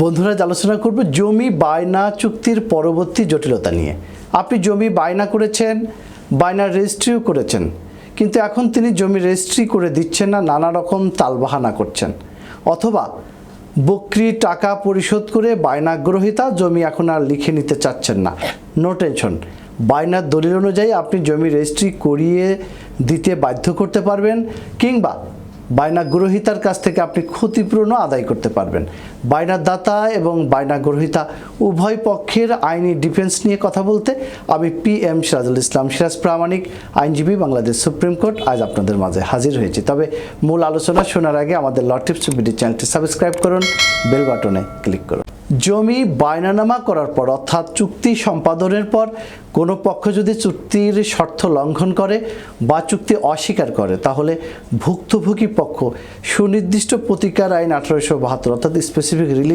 বন্ধুরা আজ আলোচনা করব জমি বায়না চুক্তির পরবর্তী জটিলতা নিয়ে। আপনি জমি বায়না করেছেন, বায়না রেজিস্ট্রিও করেছেন, কিন্তু এখন তিনি জমি রেজিস্ট্রি করে দিচ্ছেন না, নানা রকম তালবাহানা করছেন। অথবা বকরি টাকা পরিশোধ করে বায়নাগ্রহীতা জমি এখন আর লিখে নিতে চাচ্ছেন না। নো টেনশন, বায়নার দলিল অনুযায়ী আপনি জমি রেজিস্ট্রি করিয়ে দিতে বাধ্য করতে পারবেন, কিংবা বায়নাগ্রহীতার কাছ থেকে আপনি ক্ষতিপূরণও আদায় করতে পারবেন। বায়নার দাতা এবং বায়নাগ্রহীতা উভয় পক্ষের আইনি ডিফেন্স নিয়ে কথা বলতে আমি PM সিরাজুল ইসলাম সিরাজ প্রামাণিক, আইনজীবী, বাংলাদেশ সুপ্রিম কোর্ট, আজ আপনাদের মাঝে হাজির হয়েছি। তবে মূল আলোচনা শোনার আগে আমাদের ল টিপস ভিডিও চ্যানেলটি সাবস্ক্রাইব করুন, বেল বাটনে ক্লিক করুন। জমি বায়নানামা করার পর অর্থাৎ চুক্তি সম্পাদনের পর কোনো পক্ষ যদি চুক্তির শর্ত লঙ্ঘন করে বা চুক্তি অস্বীকার করে, তাহলে ভুক্তভোগী পক্ষ সুনির্দিষ্ট প্রতিকার আইন 1872 অর্থাৎ স্পেসিফিক রিলিফ